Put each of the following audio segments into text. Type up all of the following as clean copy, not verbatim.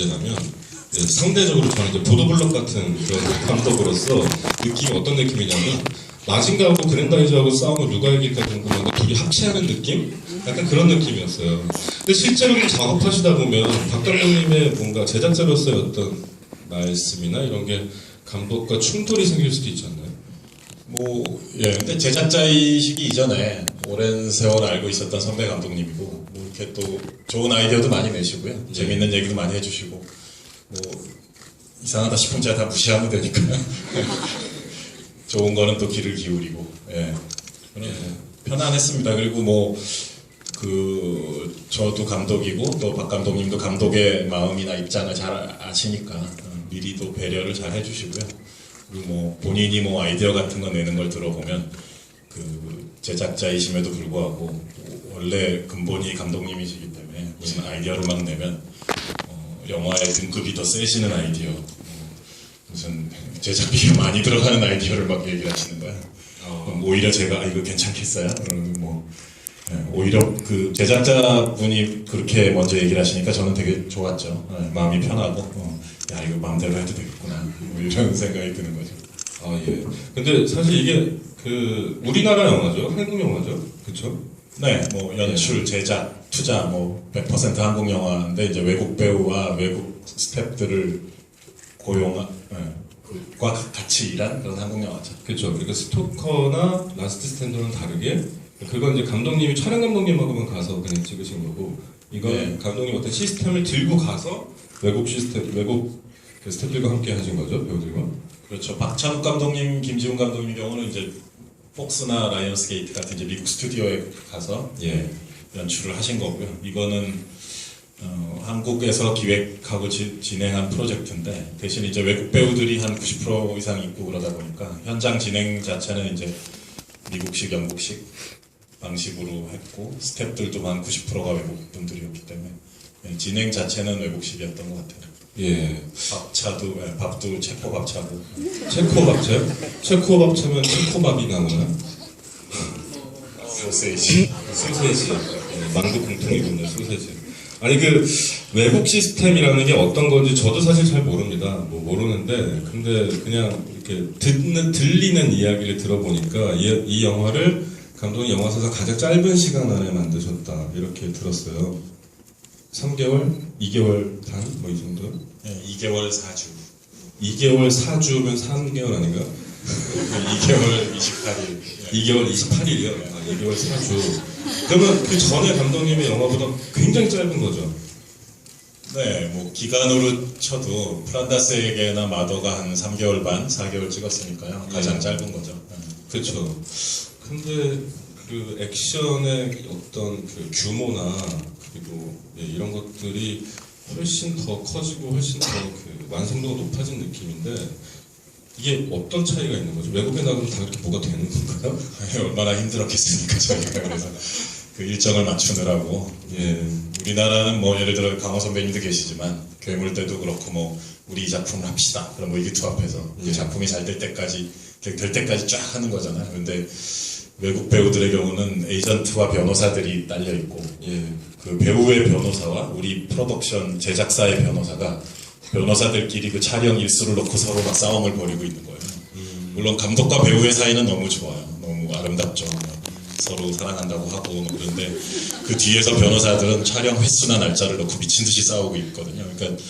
주제라면 상대적으로 저는 이제 보도블록 같은 그런 감독으로서 느낌이 어떤 느낌이냐면 마징가하고 그랜다이저하고 싸움을 누가 이길까 궁금한데 둘이 합체하는 느낌? 약간 그런 느낌이었어요. 근데 실제로 작업하시다 보면 박 감독님의 뭔가 제작자로서의 어떤 말씀이나 이런 게 감독과 충돌이 생길 수도 있지 않나요? 근데 제작자이시기 이전에 오랜 세월 알고 있었던 선배 감독님이고, 이렇게 또 좋은 아이디어도 많이 내시고요. 재밌는 얘기도 많이 해주시고, 이상하다 싶으면 제가 다 무시하면 되니까. 좋은 거는 또 귀를 기울이고, 편안했습니다. 그리고 저도 감독이고, 또 박 감독님도 감독의 마음이나 입장을 잘 아시니까, 미리도 배려를 잘 해주시고요. 그리고 본인이 아이디어 같은 거 내는 걸 들어보면, 제작자이심에도 불구하고, 원래 근본이 감독님이시기 때문에, 무슨 아이디어를 막 내면, 영화의 등급이 더 세지는 아이디어, 무슨 제작비가 많이 들어가는 아이디어를 막 얘기를 하시는 거야. 그럼 오히려 제가 이거 괜찮겠어요? 그러면 오히려 그 제작자분이 그렇게 먼저 얘기를 하시니까 저는 되게 좋았죠. 마음이 편하고 야 이거 마음대로 해도 되겠구나 이런 생각이 드는 거죠. 예. 근데 사실 이게 우리나라 영화죠, 한국 영화죠, 그렇죠? 네, 연출, 제작, 투자 100% 한국 영화인데 이제 외국 배우와 외국 스태프들을 고용한 과 같이 일한 그런 한국 영화죠. 그렇죠. 그러니까 스토커나 라스트 스탠드는 다르게 그건 이제 감독님이 촬영 감독님하고만 가서 그냥 찍으신 거고 이건 감독님 어떤 시스템을 들고 가서 외국 그 스태프들과 함께 하신 거죠, 배우들과. 그렇죠. 박찬욱 감독님, 김지훈 감독님 경우는 이제 폭스나 라이언스 게이트 같은 이제 미국 스튜디오에 가서 연출을 하신 거고요. 이거는 한국에서 기획하고 진행한 프로젝트인데 대신 이제 외국 배우들이 한 90% 이상 있고 그러다 보니까 현장 진행 자체는 이제 미국식, 영국식 방식으로 했고 스태프들도 한 90%가 외국 분들이었기 때문에 진행 자체는 외국식이었던 것 같아요. 예. 밥도 체코 밥차고. 체코 밥차요? 체코 밥차면 체코밥이 나오나? 소세지. 만두 공통이군요, 소세지. 아니 외국 시스템이라는 게 어떤 건지 저도 사실 잘 모릅니다. 모르는데 근데 그냥 이렇게 들리는 이야기를 들어보니까 이 영화를 감독이 영화사상 가장 짧은 시간 안에 만드셨다 이렇게 들었어요. 3개월? 2개월 반? 이 정도? 2개월 4주. 2개월 4주면 3개월 아닌가? 2개월 28일. 2개월 28일이요? 2개월 4주. 그러면 그 전에 감독님의 영화보다 굉장히 짧은 거죠? 네, 기간으로 쳐도 프란다스에게나 마더가 한 3개월 반, 4개월 찍었으니까요. 가장 짧은 거죠. 그렇죠. 근데 그 액션의 어떤 규모나 그리고 이런 것들이 훨씬 더 커지고 훨씬 더 완성도가 높아진 느낌인데 이게 어떤 차이가 있는 거죠? 외국에 나가면 다 그렇게 뭐가 되는 건가요? 얼마나 힘들었겠습니까, 저희가. 그래서 그 일정을 맞추느라고. 우리나라는 예를 들어 강호 선배님도 계시지만, 괴물 때도 그렇고, 우리 이 작품을 합시다. 그럼 이기투 앞에서 이 작품이 잘 될 때까지 쫙 하는 거잖아요. 근데 외국 배우들의 경우는 에이전트와 변호사들이 딸려 있고, 그 배우의 변호사와 우리 프로덕션 제작사의 변호사가 변호사들끼리 그 촬영 일수를 놓고 서로 막 싸움을 벌이고 있는 거예요. 물론 감독과 배우의 사이는 너무 좋아요. 너무 아름답죠. 서로 사랑한다고 하고 그런데 그 뒤에서 변호사들은 촬영 횟수나 날짜를 놓고 미친 듯이 싸우고 있거든요. 그러니까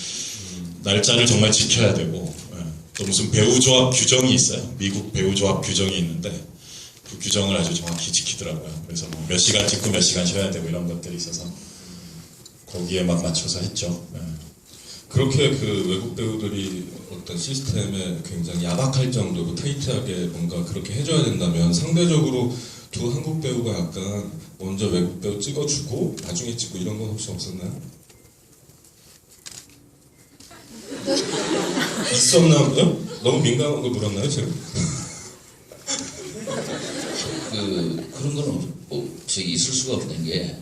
날짜를 정말 지켜야 되고 또 무슨 배우 조합 규정이 있어요. 미국 배우 조합 규정이 있는데 그 규정을 아주 정확히 지키더라고요. 그래서 몇 시간 찍고 몇 시간 쉬어야 되고 이런 것들이 있어서 거기에 막 맞춰서 했죠. 그렇게 외국 배우들이 어떤 시스템에 굉장히 야박할 정도로 타이트하게 뭔가 그렇게 해줘야 된다면 상대적으로 두 한국 배우가 약간 먼저 외국 배우 찍어주고 나중에 찍고 이런 건 혹시 없었나요? 있었나요? 너무 민감한 걸 물었나요, 제가? 그런 거는 있을 수가 없는 게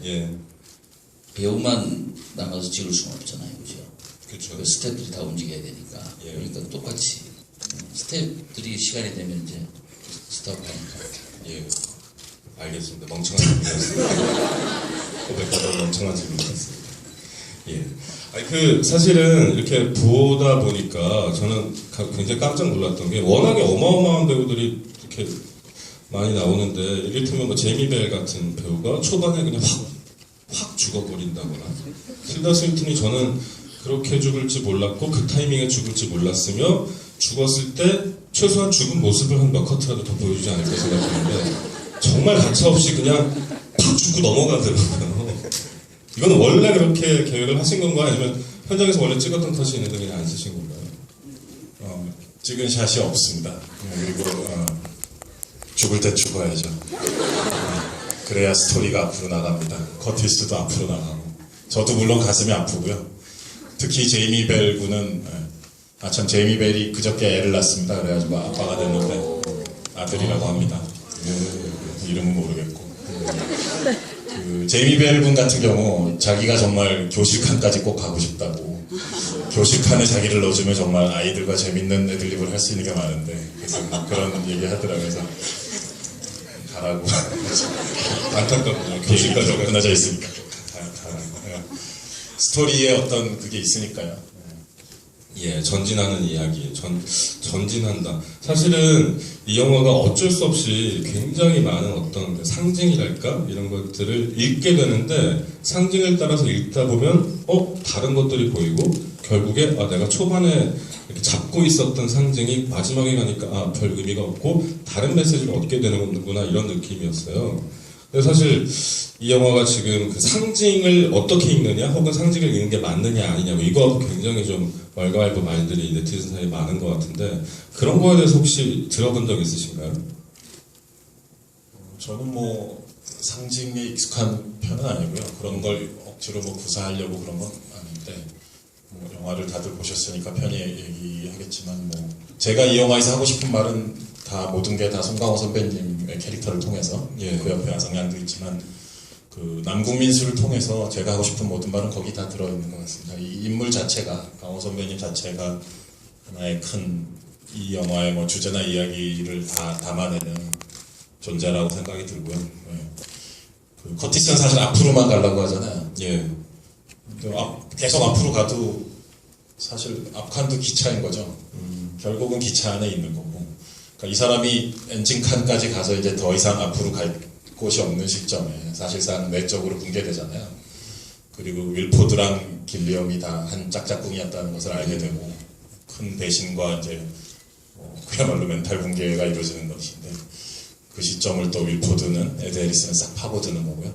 배우만 남아서 찍을 수는 없잖아요, 그죠? 그렇죠. 스태프들이 다 움직여야 되니까. 그러니까 똑같이 스태프들이 시간이 되면 이제 스톱하니까. 알겠습니다. 멍청한 질문이었습니다. 고백하다 멍청한 질문이었습니다. 아니 그 사실은 이렇게 보다 보니까 저는 굉장히 깜짝 놀랐던 게 워낙에 어마어마한 배우들이 이렇게 많이 나오는데 이를테면 뭐 제이미 벨 같은 배우가 초반에 그냥 확 죽어버린다거나 틸다 스윈튼이 저는 그렇게 죽을지 몰랐고 그 타이밍에 죽을지 몰랐으며 죽었을 때 최소한 죽은 모습을 한 몇 커트라도 더 보여주지 않을까 생각했는데 정말 가차없이 그냥 팍 죽고 넘어가더라고요. 이건 원래 그렇게 계획을 하신 건가요? 아니면 현장에서 원래 찍었던 컷이 있는데 그냥 안 쓰신 건가요? 찍은 샷이 없습니다. 그리고 죽을 때 죽어야죠. 그래야 스토리가 앞으로 나갑니다. 커티스도 앞으로 나가고 저도 물론 가슴이 아프고요. 특히 제이미 벨 군은 참 제이미 벨이 그저께 애를 낳습니다. 그래가지고 아빠가 됐는데 아들이라고 합니다. 이름은 모르겠고 그 제이미 벨 군 같은 경우 자기가 정말 교실칸까지 꼭 가고 싶다고 교실칸에 자기를 넣어주면 정말 아이들과 재밌는 애들립을 할 수 있는 게 많은데 그래서 그런 얘기 하더라고요. 그래서 가라고 안타깝네요. 교실까지 끝나져 있으니까 스토리에 어떤 그게 있으니까요. 예, 전진하는 이야기, 전진한다. 사실은 이 영화가 어쩔 수 없이 굉장히 많은 어떤 그 상징이랄까? 이런 것들을 읽게 되는데, 상징을 따라서 읽다 보면, 다른 것들이 보이고, 결국에, 내가 초반에 이렇게 잡고 있었던 상징이 마지막에 가니까, 별 의미가 없고, 다른 메시지를 얻게 되는구나, 이런 느낌이었어요. 근데 사실 이 영화가 지금 그 상징을 어떻게 읽느냐 혹은 상징을 읽는 게 맞느냐 아니냐 이거 굉장히 좀 왈가왈부 말들이 네티즌 사이에 많은 것 같은데 그런 거에 대해서 혹시 들어본 적 있으신가요? 저는 뭐 상징에 익숙한 편은 아니고요. 그런 걸 억지로 뭐 구사하려고 그런 건 아닌데 뭐 영화를 다들 보셨으니까 편히 얘기하겠지만 뭐 제가 이 영화에서 하고 싶은 말은 다 모든 게 다 송강호 선배님의 캐릭터를 통해서 그 옆에 아성양도 있지만 그 남궁민수를 통해서 제가 하고 싶은 모든 말은 거기 다 들어있는 것 같습니다. 이 인물 자체가 강호 선배님 자체가 하나의 큰 이 영화의 뭐 주제나 이야기를 다 담아내는 존재라고 생각이 들고요. 그 커티스는 사실 앞으로만 가려고 하잖아요. 계속 앞으로 가도 사실 앞칸도 기차인 거죠. 결국은 기차 안에 있는 거고. 그러니까 이 사람이 엔진칸까지 가서 이제 더 이상 앞으로 갈 곳이 없는 시점에 사실상 내적으로 붕괴되잖아요. 그리고 윌포드랑 길리엄이 다 한 짝짝꿍이었다는 것을 알게 되고 큰 배신과 이제 그야말로 멘탈 붕괴가 이루어지는 것인데 그 시점을 또 윌포드는 에드 해리스는 싹 파고드는 거고요.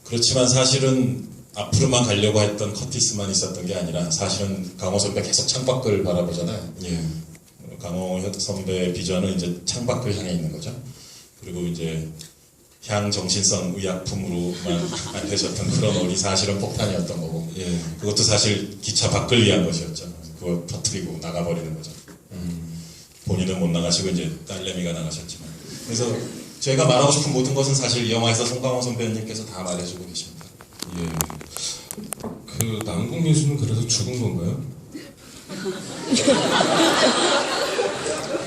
그렇지만 사실은 앞으로만 가려고 했던 커티스만 있었던 게 아니라 사실은 강호 선배 계속 창밖을 바라보잖아요. 강호 선배의 비전은 이제 창밖을 향해 있는 거죠. 그리고 이제 향정신성 의약품으로만 알려졌던 그런 올이 사실은 폭탄이었던 거고 그것도 사실 기차 밖을 위한 것이었죠. 그거 터뜨리고 나가버리는 거죠. 본인은 못 나가시고 이제 딸내미가 나가셨지만 그래서 제가 말하고 싶은 모든 것은 사실 이 영화에서 송강호 선배님께서 다 말해주고 계십니다. 그 남궁민수는 그래서 죽은 건가요?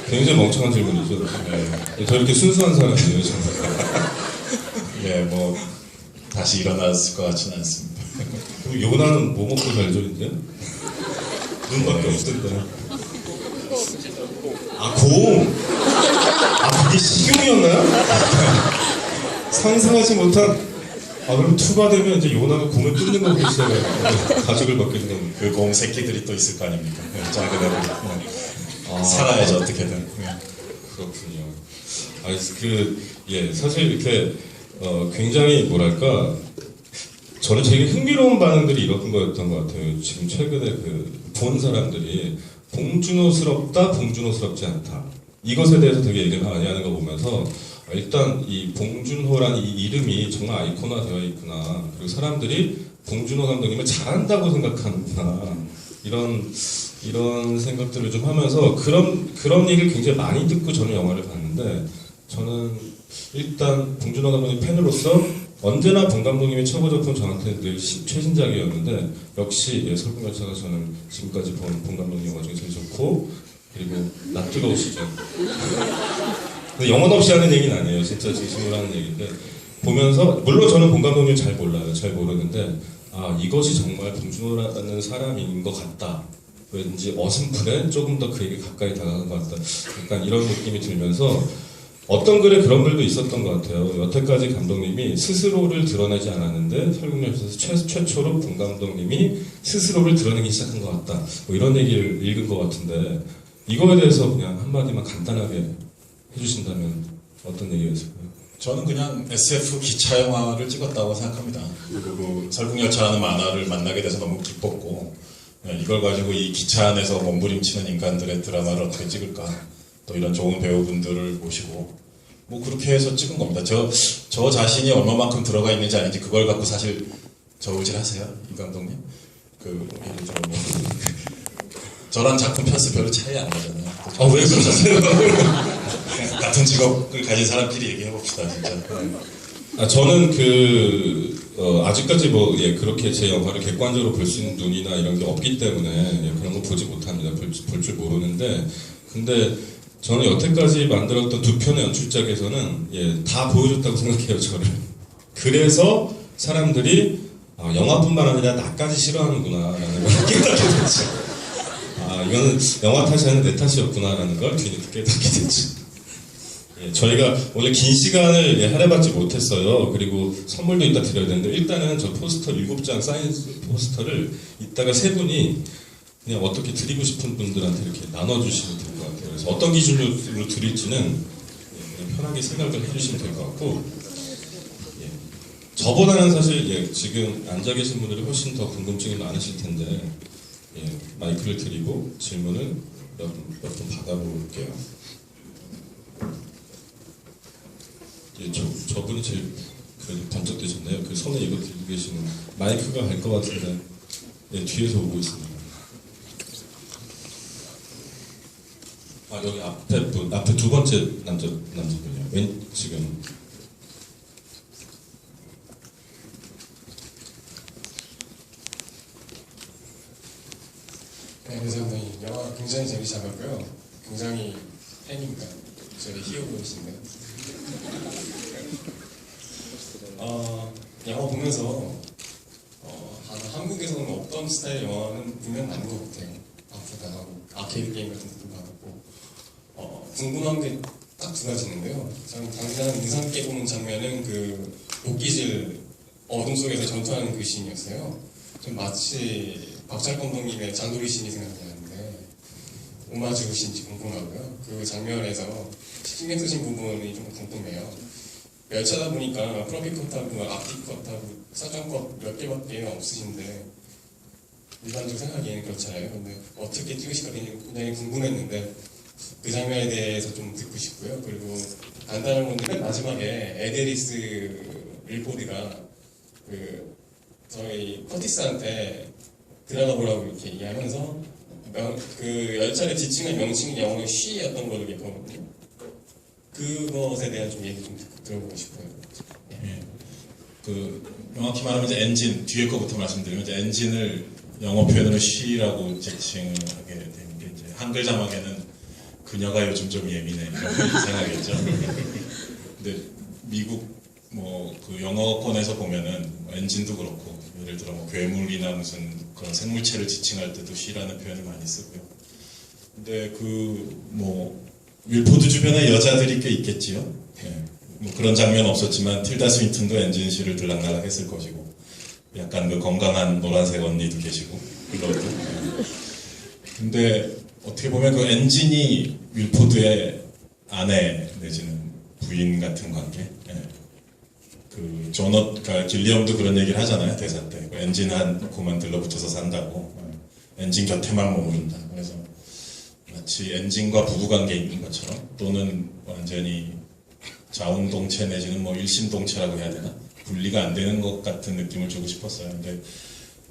굉장히 멍청한 질문이죠. 저렇게 순수한 사람이에요, 정말. 뭐 다시 일어났을 것 같지는 않습니다. 그럼 요나는 뭐 먹고 살죠, 눈밖에 없던데. 곰! 그게 식용이었나요? 상상하지 못한. 그럼 투가 되면 이제 요나가 곰을 뜯는 거 보기 시작해요. 가죽을 벗기는 건. 그 곰 새끼들이 또 있을 거 아닙니까? 작은 애들. 살아야죠, 어떻게든. 그렇군요. 사실 이렇게, 굉장히 뭐랄까, 저는 되게 흥미로운 반응들이 이런 거였던 것 같아요. 지금 최근에 본 사람들이 봉준호스럽다, 봉준호스럽지 않다. 이것에 대해서 되게 얘기를 많이 하는 거 보면서, 일단 이 봉준호라는 이 이름이 정말 아이콘화되어 있구나. 그리고 사람들이 봉준호 감독님을 잘한다고 생각하는구나. 이런 생각들을 좀 하면서 그런 얘기를 굉장히 많이 듣고 저는 영화를 봤는데 저는 일단 봉준호 감독님 팬으로서 언제나 봉 감독님의 최고 작품 저한테 늘 최신작이었는데 역시 설국열차가 저는 지금까지 본 봉 감독님 영화 중에 제일 좋고 그리고 낯 뜨거우시죠. 근데 영혼 없이 하는 얘기는 아니에요. 진짜 진심으로 하는 얘기인데 보면서 물론 저는 봉 감독님 잘 몰라요. 잘 모르는데 아 이것이 정말 봉준호라는 사람인 것 같다. 왠지 어슴푸레 조금 더 그에게 가까이 다가간 것 같다. 약간 이런 느낌이 들면서 어떤 글에 그런 글도 있었던 것 같아요. 여태까지 감독님이 스스로를 드러내지 않았는데 설국열차에서 최초로 봉 감독님이 스스로를 드러내기 시작한 것 같다. 뭐 이런 얘기를 읽은 것 같은데 이거에 대해서 그냥 한마디만 간단하게 해주신다면 어떤 얘기였을까요? 저는 그냥 SF 기차 영화를 찍었다고 생각합니다. 그리고 설국열차라는 만화를 만나게 돼서 너무 기뻤고 이걸 가지고 이 기차 안에서 몸부림치는 인간들의 드라마를 어떻게 찍을까 또 이런 좋은 배우분들을 모시고 뭐 그렇게 해서 찍은 겁니다. 저 자신이 얼마만큼 들어가 있는지 아닌지 그걸 갖고 사실 저울질 하세요, 이 감독님? 그 예를 들어 뭐 저랑 작품 편수 별로 차이 안 나잖아요. 왜 그러셨어요? 같은 직업을 가진 사람끼리 얘기해 봅시다, 진짜. 아, 저는 아직까지 그렇게 제 영화를 객관적으로 볼 수 있는 눈이나 이런 게 없기 때문에 그런 거 보지 못합니다. 볼 줄 모르는데. 근데 저는 여태까지 만들었던 두 편의 연출작에서는 다 보여줬다고 생각해요, 저를. 그래서 사람들이 영화뿐만 아니라 나까지 싫어하는구나라는 걸 깨닫게 됐죠. 이거는 영화 탓이 아니라 내 탓이었구나라는 걸 뒤늦게 깨닫게 됐죠. 저희가 원래 긴 시간을 할애받지 못했어요. 그리고 선물도 이따 드려야 되는데 일단은 저 포스터 7장 사인 포스터를 이따가 세 분이 그냥 어떻게 드리고 싶은 분들한테 이렇게 나눠주시면 될 것 같아요. 그래서 어떤 기준으로 드릴지는 그냥 편하게 생각을 해주시면 될 것 같고 저보다는 사실 지금 앉아 계신 분들이 훨씬 더 궁금증이 많으실 텐데 마이크를 드리고 질문을 몇 분 받아볼게요. 저분이 제일 번쩍 되셨네요. 그 손에 이거 들고 계시는 마이크가 갈 것 같은데 뒤에서 오고 있습니다. 여기 앞에 두 번째 남자분이요. 지금 네, 그래서 이 영화 굉장히 재밌게 잘 봤고요. 굉장히 팬입니다. 저희 히어로이신데. 영화 보면서 한국에서는 없던 스타일의 영화는 분명 많은 것 같아요. 아프다하고 아케이드 게임 같은 것도 많았고 궁금한 게 딱 두 가지 있는데요. 저는 당장 인상 깊게 보는 장면은 그 도끼질 어둠 속에서 전투하는 그 씬이었어요. 좀 마치 박찬 감독님의 장도리 씬이 생각이 나는데 오마주 씬인지 궁금하고요. 그 장면에서 신경 쓰신 부분이 좀 궁금해요. 열차다 보니까 프로피 컷하고 앞뒤 컷하고 사전 컷 몇 개밖에 없으신데 일반적으로 생각하기에는 그렇잖아요. 근데 어떻게 찍으실까 굉장히 궁금했는데 그 장면에 대해서 좀 듣고 싶고요. 그리고 간단한 건데 맨 마지막에 에데리스 윌포드가 저희 커티스한테 들어가 보라고 이렇게 얘기하면서 그 열차를 지칭한 명칭이 영어로 she였던 걸로 기억하거든요. 그것에 대한 좀 얘기 좀 들어보고 싶어요. 명확히 말하면 이제 엔진 뒤에 거부터 말씀드리면 이제 엔진을 영어 표현으로 she라고 지칭을 하게 되는 게 이제 한글 자막에는 그녀가 요즘 좀 예민해 이런 생각이겠죠. 근데 미국 그 영어권에서 보면은 엔진도 그렇고 예를 들어 괴물이나 무슨 그런 생물체를 지칭할 때도 she라는 표현을 많이 쓰고요. 근데 윌포드 주변에 여자들이 꽤 있겠지요. 그런 장면 없었지만 틸다 스윈튼도 엔진 she를 들락날락 했을 것이고 약간 그 건강한 노란색 언니도 계시고 그것도. 근데 어떻게 보면 그 엔진이 윌포드의 아내 내지는 부인 같은 관계. 그러니까 길리엄도 그런 얘기를 하잖아요, 대사 때. 엔진 한 코만 들러붙어서 산다고. 엔진 곁에만 머무른다. 그래서 마치 엔진과 부부관계에 있는 것처럼 또는 완전히 자웅동체 내지는 일심동체라고 해야 되나? 분리가 안 되는 것 같은 느낌을 주고 싶었어요. 근데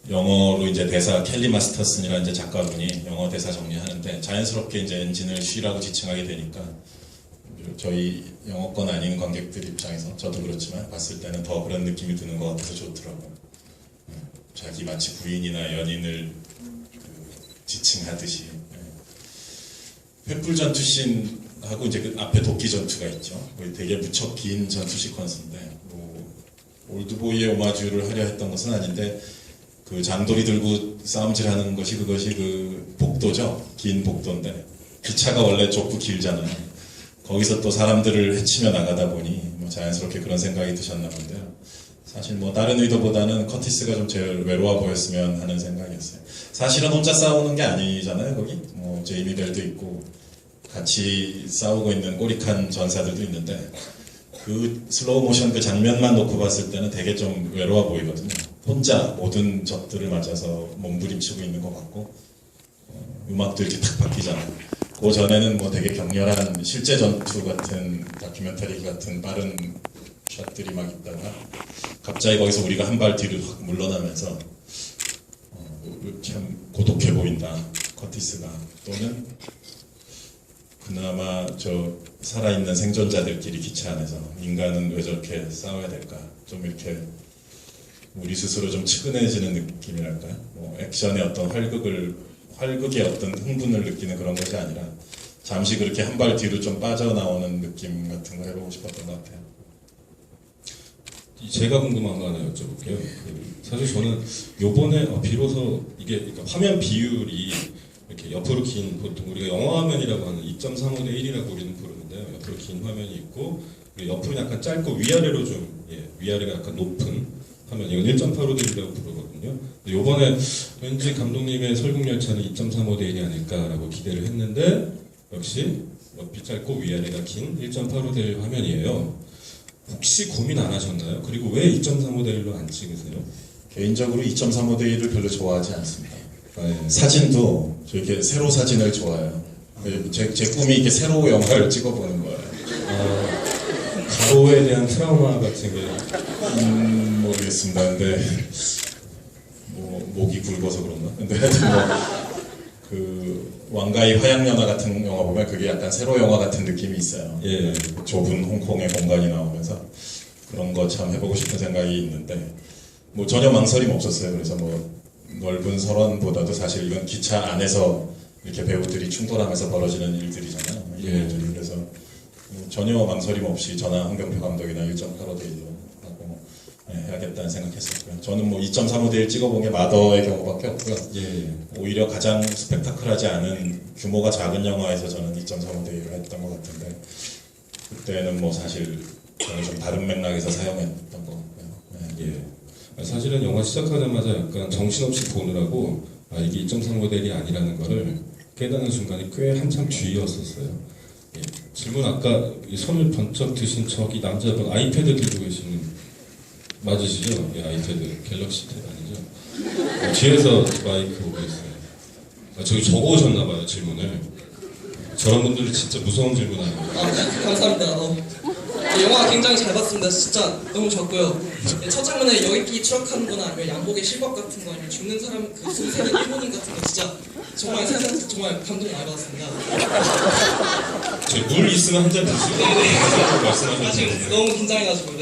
영어로 이제 대사 켈리 마스터슨이라는 이제 작가분이 영어 대사 정리하는데 자연스럽게 이제 엔진을 she라고 지칭하게 되니까 저희 영어권 아닌 관객들 입장에서 저도 그렇지만 봤을 때는 더 그런 느낌이 드는 것 같아서 좋더라고요. 자기 마치 부인이나 연인을 지칭하듯이. 횃불 전투 씬하고 이제 그 앞에 도끼 전투가 있죠. 되게 무척 긴 전투 시퀀스인데 올드보이의 오마주를 하려 했던 것은 아닌데 그 장돌이 들고 싸움질하는 것이 그것이 그 복도죠. 긴 복도인데 기차가 원래 좁고 길잖아요. 거기서 또 사람들을 헤치며 나가다 보니 뭐 자연스럽게 그런 생각이 드셨나 본데요. 사실 뭐 다른 의도보다는 커티스가 좀 제일 외로워 보였으면 하는 생각이었어요. 사실은 혼자 싸우는 게 아니잖아요. 거기 뭐 제이미 벨도 있고 같이 싸우고 있는 꼬리칸 전사들도 있는데 그 슬로우 모션 그 장면만 놓고 봤을 때는 되게 좀 외로워 보이거든요. 혼자 모든 적들을 맞아서 몸부림치고 있는 것 같고 음악도 이렇게 탁 바뀌잖아요. 그 전에는 뭐 되게 격렬한 실제 전투 같은 다큐멘터리 같은 빠른 샷들이 막 있다가 갑자기 거기서 우리가 한 발 뒤로 확 물러나면서 참 고독해 보인다 커티스가. 또는 그나마 저 살아있는 생존자들끼리 기차 안에서 인간은 왜 저렇게 싸워야 될까, 좀 이렇게 우리 스스로 좀 측은해지는 느낌이랄까요. 뭐 액션의 어떤 활극의 어떤 흥분을 느끼는 그런 것이 아니라 잠시 그렇게 한 발 뒤로 좀 빠져나오는 느낌 같은 거 해보고 싶었던 것 같아요. 제가 궁금한 거 하나 여쭤볼게요. 사실 저는 요번에 비로소 이게 그러니까 화면 비율이 이렇게 옆으로 긴, 보통 우리가 영화 화면이라고 하는 2.35대 1이라고 우리는 부르는데요. 옆으로 긴 화면이 있고 그리고 옆으로 약간 짧고 위아래로 좀 위아래가 약간 높은 화면, 이건 1.85대 1이라고 부르거든요. 근데 요번에 왠지 감독님의 설국열차는 2.35대 1이 아닐까라고 기대를 했는데 역시 옆이 짧고 위아래가 긴 1.85대 1 화면이에요. 혹시 고민 안 하셨나요? 그리고 왜 2.35대 1로 안 찍으세요? 개인적으로 2.35대 1을 별로 좋아하지 않습니다. 예. 사진도 저 이렇게 세로 사진을 좋아해요. 제 꿈이 이렇게 세로 영화를 찍어보는 거예요. 가로에 대한 트라우마 같은 게 모르겠습니다. 근데 뭐 목이 굵어서 그런가? 근데 하여튼 그 왕가의 화양연화 같은 영화 보면 그게 약간 세로 영화 같은 느낌이 있어요. 예. 좁은 홍콩의 공간이 나오면서 그런 거 참 해보고 싶은 생각이 있는데 뭐 전혀 망설임 없었어요. 그래서 뭐 넓은 설원보다도 사실 이건 기차 안에서 이렇게 배우들이 충돌하면서 벌어지는 일들이잖아요. 예. 그래서 전혀 망설임 없이 저나 홍경표 감독이나 1.85대 1로 하고 해야겠다는 생각했었고요. 저는 뭐 2.35대 1 찍어본 게 마더의 경우밖에 없고요. 예. 오히려 가장 스펙타클하지 않은 규모가 작은 영화에서 저는 2.35대 1을 했던 것 같은데 그때는 뭐 사실 저는 좀 다른 맥락에서 사용했던 것 같고요. 예. 사실은 영화 시작하자마자 약간 정신없이 보느라고 이게 2.35대 1이 아니라는 거를 깨닫는 순간이 꽤 한참 뒤였었어요. 예. 질문 아까 이 손을 번쩍 드신 저기 남자분 아이패드 들고 계시는 맞으시죠? 예, 아이패드 갤럭시 탭 아니죠? 뒤에서 마이크 오고 있어요. 저기 적어오셨나봐요 질문을. 저런 분들은 진짜 무서운 질문 하는 감사합니다. 영화 굉장히 잘 봤습니다. 진짜 너무 좋았고요. 첫 장면에 여객기 추락하는 거나 아니면 양복에 실밥 같은 거 아니면 죽는 사람 그 숨새는 일본인 같은 거 진짜 정말 세상 정말 감동 많이 받았습니다. 물 있으면 한 잔 드시고 아, 말씀하셨는데 지금 너무 긴장해가지고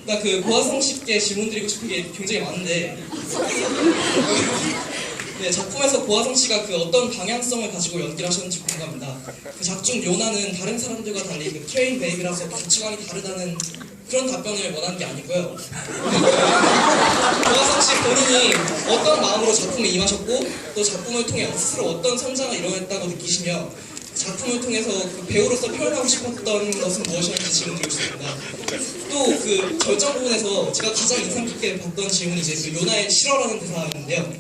나 그 고화성 씨께 질문 드리고 싶은 게 굉장히 많은데 작품에서 고화성 씨가 그 어떤 방향성을 가지고 연기를 하셨는지 궁금합니다. 그 작중 요나는 다른 사람들과 달리 그 트레인 베이비라서 가치관이 다르다는 그런 답변을 원하는 게 아니고요. 고화성 씨 본인이 어떤 마음으로 작품에 임하셨고 또 작품을 통해 스스로 어떤 성장을 이뤄냈다고 느끼시며 작품을 통해서 그 배우로서 표현하고 싶었던 것은 무엇이었는지 질문 드리고 싶습니다. 또 그 결정 부분에서 제가 가장 인상 깊게 봤던 질문이 이제 그 요나의 실화라는 대사였는데요.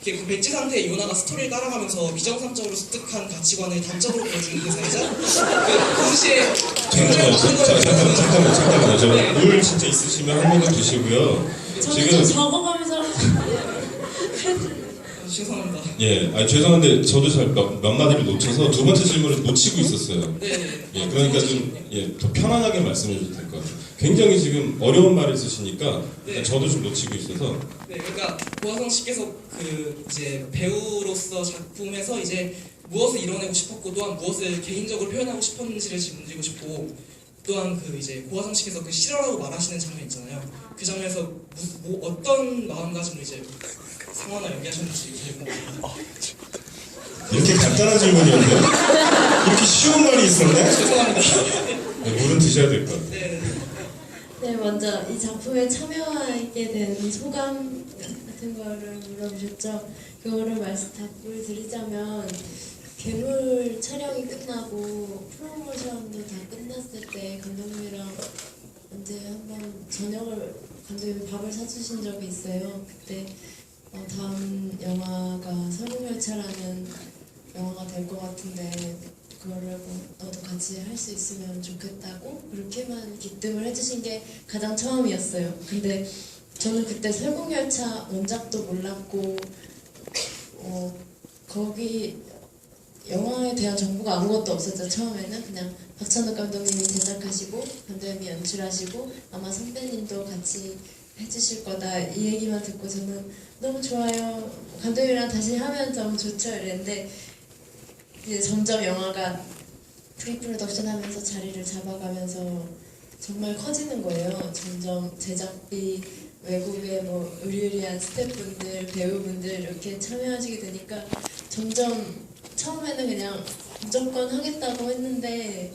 그 백지 상태의 요나가 스토리를 따라가면서 비정상적으로 습득한 가치관을 단적으로 보여주는 대사이자 그 동시에 잠깐만요. 물 진짜 있으시면 한 모금 드시고요. 저는 좀 적어가면서 죄송합니다. 예, 죄송한데 저도 잘 몇 마디를 놓쳐서 두 번째 질문을 놓치고 있었어요. 네. 예, 그러니까 좀 더 편안하게 말씀해 주셔도 될 것 같아요. 굉장히 지금 어려운 말을 쓰시니까 네. 저도 좀 놓치고 있어서. 네, 그러니까 고화성 씨께서 그 이제 배우로서 작품에서 이제 무엇을 이뤄내고 싶었고 또한 무엇을 개인적으로 표현하고 싶었는지를 질문드리고 싶고 또한 그 이제 고화성 씨께서 그 실화라고 말하시는 장면 있잖아요. 그 장면에서 어떤 마음가짐으로 이제 상황을 연기하셨는지 궁금합니다. 이렇게 간단한 질문이었는데 이렇게 쉬운 말이 있었네? 죄송합니다. 네, 물은 드셔야 될 것 같아요. 네. 네, 먼저 이 작품에 참여하게 된 소감 같은 같은 거를 물어보셨죠. 그거를 답을 드리자면 괴물 촬영이 끝나고 프로모션도 다 끝났을 때 감독님이랑 언제 한번 저녁을 감독님이 밥을 사주신 적이 있어요. 그때 다음 영화가 설국열차라는 영화가 될 것 같은데 그거를 너도 같이 할 수 있으면 좋겠다고 그렇게만 기뜸을 해주신 게 가장 처음이었어요. 근데 저는 그때 설국열차 원작도 몰랐고 거기 영화에 대한 정보가 아무것도 없었죠. 처음에는 그냥 박찬욱 감독님이 제작하시고 감독님이 연출하시고 아마 선배님도 같이 해주실 거다 이 얘기만 듣고 저는 너무 좋아요. 감독님이랑 다시 하면 너무 좋죠 이랬는데 이제 점점 영화가 프리프로덕션 하면서 자리를 잡아가면서 정말 커지는 거예요. 점점 제작비, 외국의 뭐 의리의리한 스태프분들, 배우분들 이렇게 참여하시게 되니까 점점 처음에는 그냥 무조건 하겠다고 했는데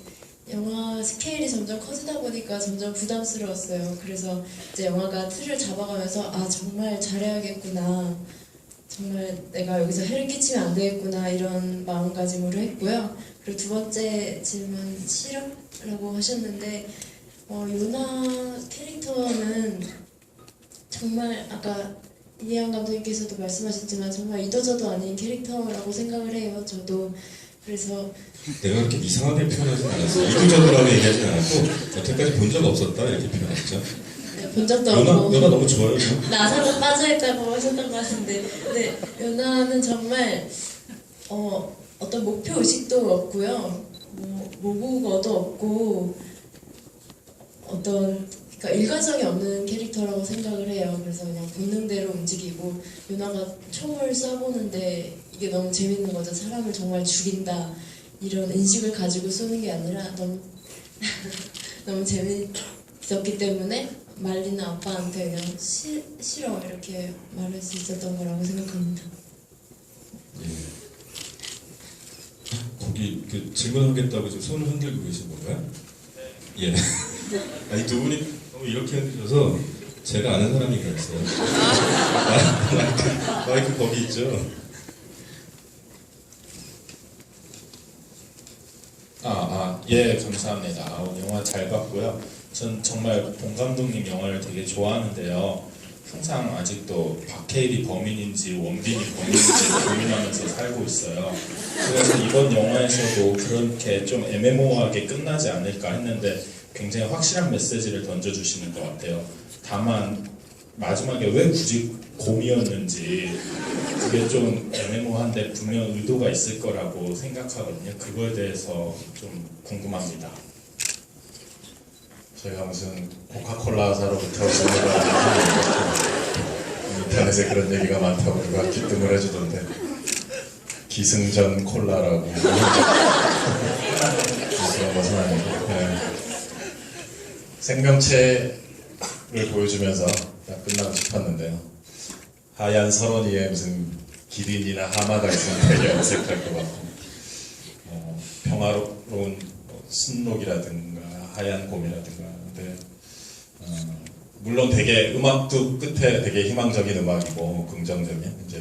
영화 스케일이 점점 커지다 보니까 점점 부담스러웠어요. 그래서 이제 영화가 틀을 잡아가면서 아 정말 잘해야겠구나, 정말 내가 여기서 해를 끼치면 안 되겠구나 이런 마음가짐으로 했고요. 그리고 두 번째 질문 실화라고 하셨는데 요나 캐릭터는 정말 아까 이해한 감독님께서도 말씀하셨지만 정말 이도저도 아닌 캐릭터라고 생각을 해요. 저도. 그래서 내가 그렇게 이상하게 표현하진 않았어. 이도저도라고 얘기하진 않았고 여태까지 본 적 없었다 이렇게 표현했죠. 본 적도 없고 연아 너무 좋아요. 나사로 빠져있다고 하셨던 것 같은데 네, 요나는 정말 어떤 목표 의식도 없고요, 모국어도 없고 그러니까 일관성이 없는 캐릭터라고 생각을 해요. 그래서 그냥 본능대로 움직이고 요나가 총을 쏴보는데 이게 너무 재밌는 거죠. 사람을 정말 죽인다 이런 인식을 가지고 쏘는 게 아니라 너무 너무 재밌었기 때문에 말리는 아빠한테 그냥 싫어 이렇게 말할 수 있었던 거라고 생각합니다. 예. 거기 질문하겠다고 지금 손을 흔들고 계신 건가요? 예. 아니 두 분이 너무 이렇게 흔드셔서 제가 아는 사람이 그랬어요. 마이크 거기 있죠. 예, 감사합니다. 영화 잘 봤고요. 전 정말 본 감독님 영화를 되게 좋아하는데요. 항상 아직도 박해일이 범인인지 원빈이 범인인지 고민하면서 살고 있어요. 그래서 이번 영화에서도 그렇게 좀 애매모호하게 끝나지 않을까 했는데 굉장히 확실한 메시지를 던져주시는 것 같아요. 다만 마지막에 왜 굳이 곰이었는지 그게 좀 애매모호한데 분명 의도가 있을 거라고 생각하거든요. 그거에 대해서 좀 궁금합니다. 제가 무슨 코카콜라 사로부터 인터넷에 그런 얘기가 많다고 누가 기뜸을 해주던데 기승전 콜라라고 그런 것은 아니고 생명체를 보여주면서 딱 끝나고 싶었는데요. 하얀 설원이에 무슨 기린이나 하마가 있으면 되게 어색할 것 같고 평화로운 순록이라든가 하얀 곰이라든가 근데 물론 되게 음악도 끝에 되게 희망적인 음악이고 긍정적인 이제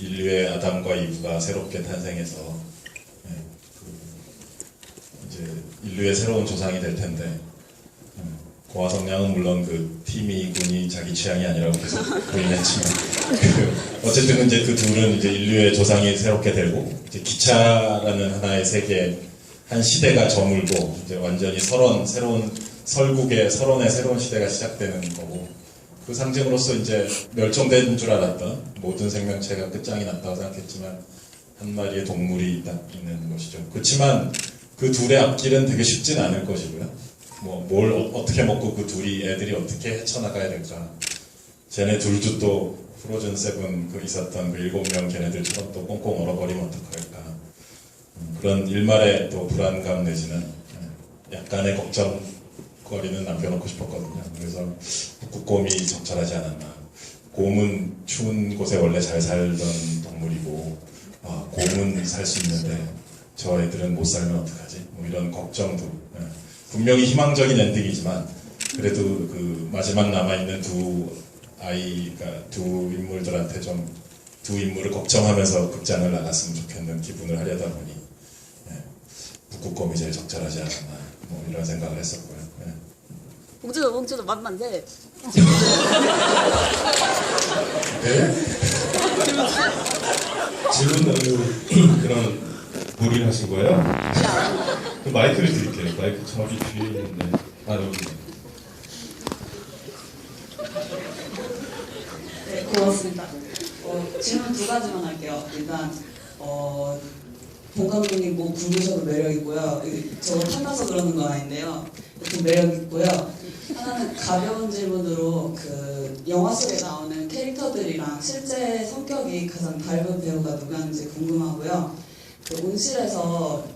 인류의 아담과 이브가 새롭게 탄생해서 이제 인류의 새로운 조상이 될 텐데 고화성량은 물론 그 티미 군이 자기 취향이 아니라고 계속 부인했지만 어쨌든 이제 그 둘은 이제 인류의 조상이 새롭게 되고 이제 기차라는 하나의 세계 한 시대가 저물고 이제 완전히 새로운 설국의 설원의 새로운 시대가 시작되는 거고 그 상징으로서 이제 멸종된 줄 알았던 모든 생명체가 끝장이 났다고 생각했지만 한 마리의 동물이 딱 있는 것이죠. 그렇지만 그 둘의 앞길은 되게 쉽진 않을 것이고요. 뭘 어떻게 먹고 그 둘이 애들이 어떻게 헤쳐나가야 될까. 쟤네 둘도 또 프로즌 세븐 그 있었던 그 7명 걔네들처럼 또 꽁꽁 얼어버리면 어떡할까. 그런 일말의 또 불안감 내지는 약간의 걱정거리는 남겨놓고 싶었거든요. 그래서 북극곰이 적절하지 않았나. 곰은 추운 곳에 원래 잘 살던 동물이고 곰은 살 수 있는데 저 애들은 못 살면 어떡하지? 뭐 이런 걱정도 분명히 희망적인 엔딩이지만 그래도 그 마지막 남아있는 두 아이가 두 인물들한테 좀 두 인물을 걱정하면서 극장을 나갔으면 좋겠는 기분을 하려다 보니 북극곰이 제일 적절하지 않았나 뭐 이런 생각을 했었고요. 예. 봉주도 만만데. 네? 질문 그런 무리를 하신 거예요? 그 마이크를 드릴게요. 마이크 저기 뒤에 있는데. 아, 여기. 네, 고맙습니다. 질문 두 가지만 할게요. 일단 봉 감독님 뭐 굵으셔도 매력 있고요. 저 탐나서 그러는 건 아닌데요. 좀 매력 있고요. 하나는 가벼운 질문으로 그 영화 속에 나오는 캐릭터들이랑 실제 성격이 가장 닮은 배우가 누구인지 궁금하고요. 그 온실에서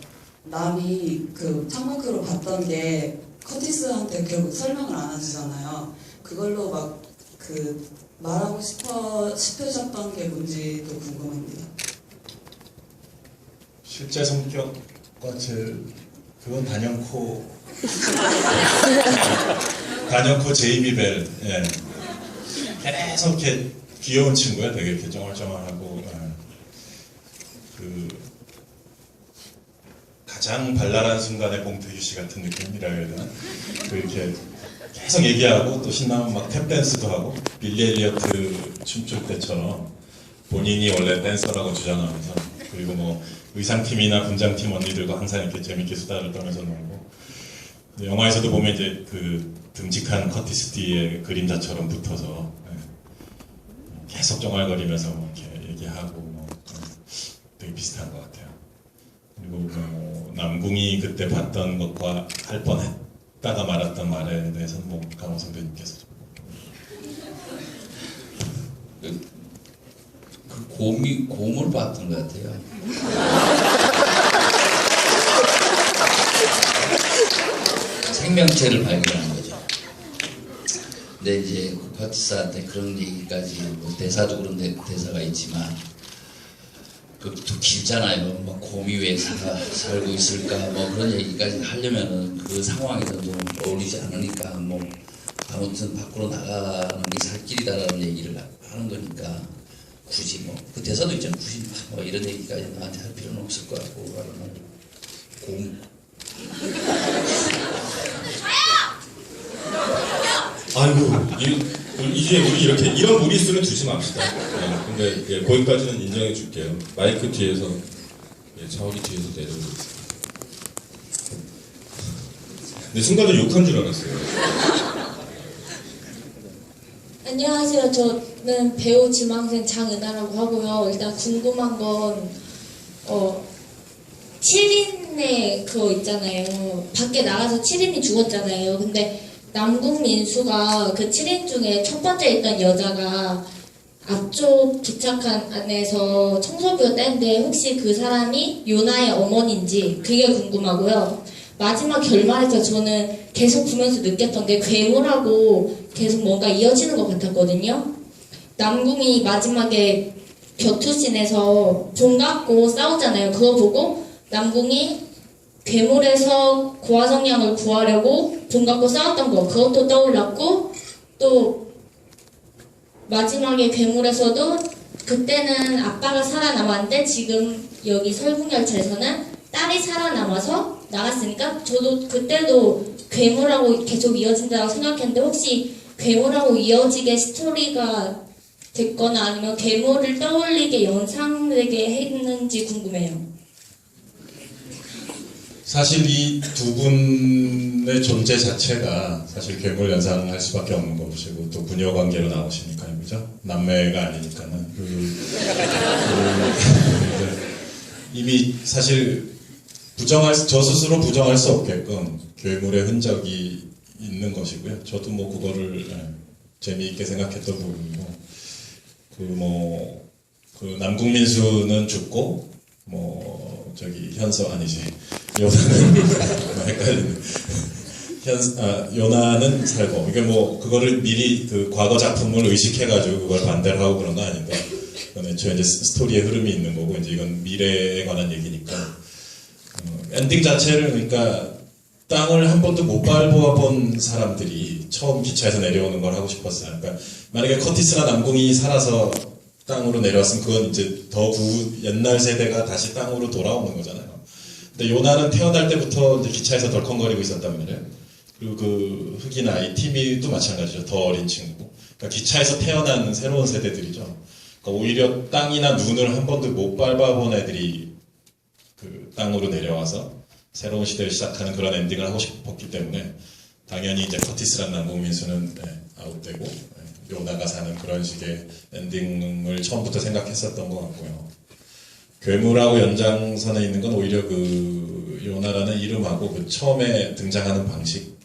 남이 그 창문으로 봤던 게 커티스한테 결국 설명을 안 해주잖아요. 그걸로 막 그 말하고 싶으셨던 게 뭔지도 궁금합니다. 실제 성격과 그건 단연코 제이미 벨. 예. 계속 이렇게 귀여운 친구야. 되게 이렇게 쩡얼쩡얼하고 그 가장 발랄한 순간에 봉태규 씨 같은 느낌이라 해야 되나? 그 이렇게 계속 얘기하고 또 신나면 막 탭댄스도 하고 빌리 엘리어트 춤출 때처럼 본인이 원래 댄서라고 주장하면서 그리고 뭐 의상팀이나 분장팀 언니들과 항상 이렇게 재밌게 수다를 떨면서 놀고 영화에서도 보면 이제 그 듬직한 커티스티의 그림자처럼 붙어서 계속 쫑알거리면서 뭐 이렇게 얘기하고 뭐 되게 비슷한 것 같아요. 그리고 뭐 남궁이 그때 봤던 것과 할 뻔했다가 말았던 말에 대해서는 뭐 강호 선배님께서 그 곰을 봤던 것 같아요. 생명체를 발견한 거죠. 근데 이제 커티스한테 그런 얘기까지 뭐 대사도 그런 대사가 있지만 그것도 길잖아요. 뭐 곰이 왜 살고 있을까 뭐 그런 얘기까지 하려면은 그 상황에서 좀 어울리지 않으니까 뭐 아무튼 밖으로 나가는 게 살 길이다라는 얘기를 하는 거니까 굳이 뭐 그 대사도 있잖아요. 굳이 뭐 이런 얘기까지 나한테 할 필요는 없을 것 같고 그러면 곰. 아이고, 이제 우리 이렇게 이런 무리수는 두지 맙시다. 근데 예, 거기까지는 인정해 줄게요. 마이크 뒤에서, 예, 저기 뒤에서 내려오고 있습니다. 근데 순간적으로 욕한 줄 알았어요. 안녕하세요. 저는 배우 지망생 장은하라고 하고요. 일단 궁금한 건 7인의 그거 있잖아요. 밖에 나가서 7인이 죽었잖아요. 근데 남궁민수가 그 7인 중에 첫 번째 있던 여자가 앞쪽 기차칸 안에서 청소부가 떼는데 혹시 그 사람이 요나의 어머니인지 그게 궁금하고요. 마지막 결말에서 저는 계속 보면서 느꼈던 게 괴물하고 계속 뭔가 이어지는 것 같았거든요. 남궁이 마지막에 벼투씬에서 종 갖고 싸우잖아요. 그거 보고 남궁이 괴물에서 고화성량을 구하려고 돈 갖고 싸웠던 거 그것도 떠올랐고 또 마지막에 괴물에서도 그때는 아빠가 살아남았는데 지금 여기 설국열차에서는 딸이 살아남아서 나갔으니까 저도 그때도 괴물하고 계속 이어진다고 생각했는데 혹시 괴물하고 이어지게 스토리가 됐거나 아니면 괴물을 떠올리게 연상되게 했는지 궁금해요. 사실 이 두 분의 존재 자체가 사실 괴물 연상할 수밖에 없는 것이고 또 부녀 관계로 나오시니까요, 그죠? 남매가 아니니까는 이미 사실 저 스스로 부정할 수 없게끔 괴물의 흔적이 있는 것이고요. 저도 뭐 그거를 재미있게 생각했던 부분이고 그 남궁민수는 죽고 현서 아니지 요나는 헷갈리네. 요나는 살고 이게 그거를 미리 그 과거 작품을 의식해가지고 그걸 반대를 하고 그런 거 아닌가. 그건 애초에 이제 스토리의 흐름이 있는 거고 이제 이건 미래에 관한 얘기니까 엔딩 자체를 그러니까 땅을 한 번도 못 밟아본 사람들이 처음 기차에서 내려오는 걸 하고 싶었어요. 그러니까 만약에 커티스나 남궁이 살아서 땅으로 내려왔으면 그건 이제 더 옛날 세대가 다시 땅으로 돌아오는 거잖아요. 근데 요나는 태어날 때부터 이제 기차에서 덜컹거리고 있었단 말이에요. 그리고 그 흑이나 이 티미도 마찬가지죠. 더 어린 친구고. 그러니까 기차에서 태어난 새로운 세대들이죠. 그러니까 오히려 땅이나 눈을 한 번도 못 밟아본 애들이 그 땅으로 내려와서 새로운 시대를 시작하는 그런 엔딩을 하고 싶었기 때문에 당연히 이제 커티스란 남궁민수는 아웃되고 요나가 사는 그런 식의 엔딩을 처음부터 생각했었던 것 같고요. 괴물하고 연장선에 있는 건 오히려 그 요나라는 이름하고 그 처음에 등장하는 방식.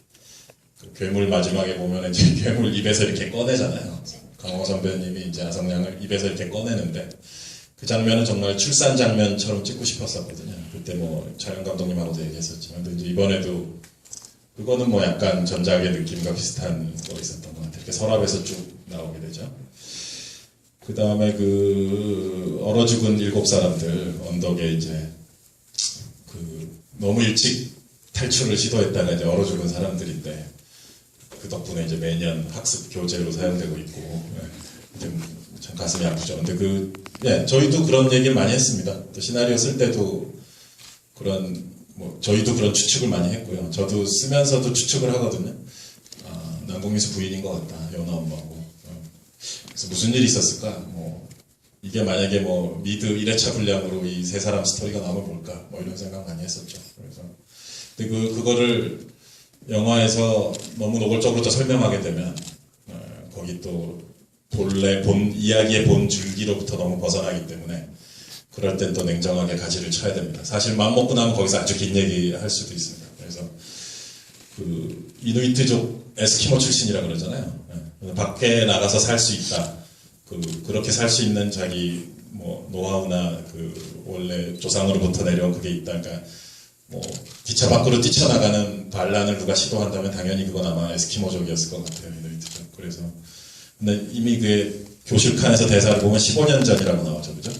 그 괴물 마지막에 보면 이제 괴물 입에서 이렇게 꺼내잖아요. 강호 선배님이 이제 아성량을 입에서 이렇게 꺼내는데 그 장면은 정말 출산 장면처럼 찍고 싶었었거든요. 그때 뭐 촬영 감독님하고도 얘기했었지만, 근데 이제 이번에도 그거는 뭐 약간 전작의 느낌과 비슷한 거 있었던 것 같아요. 이렇게 서랍에서 쭉 나오게 되죠. 그 다음에 그 얼어 죽은 7사람들 언덕에 이제 그 너무 일찍 탈출을 시도했다가 이제 얼어 죽은 사람들인데 그 덕분에 이제 매년 학습 교재로 사용되고 있고 참 가슴이 아프죠. 근데 저희도 그런 얘기를 많이 했습니다. 또 시나리오 쓸 때도 저희도 그런 추측을 많이 했고요. 저도 쓰면서도 추측을 하거든요. 남궁민수 부인인 것 같다. 연하 엄마고. 그래서 무슨 일이 있었을까? 이게 만약에 미드 1회차 분량으로 이 세 사람 스토리가 나오면 뭘까? 이런 생각 많이 했었죠. 그래서 근데 그거를 영화에서 너무 노골적으로 또 설명하게 되면 거기 또 본래 이야기의 본 줄기로부터 너무 벗어나기 때문에 그럴 땐 또 냉정하게 가지를 쳐야 됩니다. 사실 마음 먹고 나면 거기서 아주 긴 얘기 할 수도 있습니다. 그래서 그 이누이트족 에스키모 출신이라 그러잖아요. 밖에 나가서 살 수 있다. 그렇게 살 수 있는 자기 노하우나 원래 조상으로부터 내려온 그게 있다. 그러니까 기차 밖으로 뛰쳐나가는 반란을 누가 시도한다면 당연히 그건 아마 에스키모족이었을 것 같아요. 이누이트족. 그래서 근데 이미 교실 칸에서 대사를 보면 15년 전이라고 나오죠, 그죠?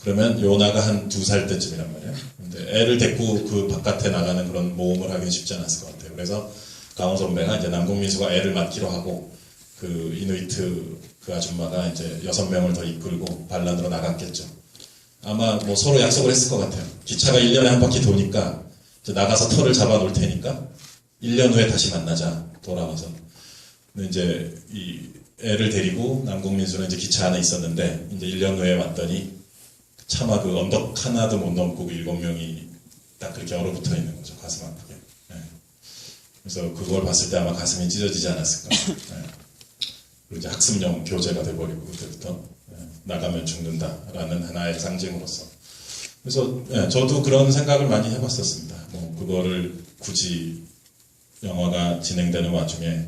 그러면 요나가 한 2살 때쯤이란 말이에요. 근데 애를 데리고 그 바깥에 나가는 그런 모험을 하기는 쉽지 않았을 것 같아요. 그래서 강호 선배가 이제 남궁민수가 애를 맡기로 하고 그 이누이트 그 아줌마가 이제 6명을 더 이끌고 반란으로 나갔겠죠. 아마 서로 약속을 했을 것 같아요. 기차가 1년에 한 바퀴 도니까 이제 나가서 털을 잡아 놓을 테니까 1년 후에 다시 만나자, 돌아와서. 근데 이제 이 애를 데리고 남궁민수는 이제 기차 안에 있었는데 이제 1년 후에 왔더니 차마 그 언덕 하나도 못 넘고 7명이 딱 그렇게 얼어붙어 있는 거죠. 가슴 아프게. 그래서 그걸 봤을 때 아마 가슴이 찢어지지 않았을까. 그리고 이제 학습용 교재가 돼버리고 그때부터 나가면 죽는다라는 하나의 상징으로서. 그래서 저도 그런 생각을 많이 해봤었습니다. 그거를 굳이 영화가 진행되는 와중에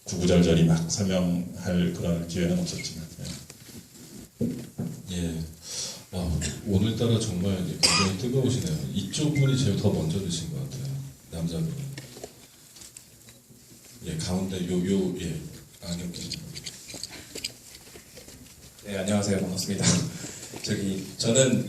구구절절히 막 설명할 그런 기회는 없었지만. 예. 오늘따라 정말 굉장히 뜨거우시네요. 이쪽 분이 제일 더 먼저 드신 것 같아요. 남자분. 예, 가운데 안경 끼신 분. 네, 안녕하세요. 반갑습니다. 저는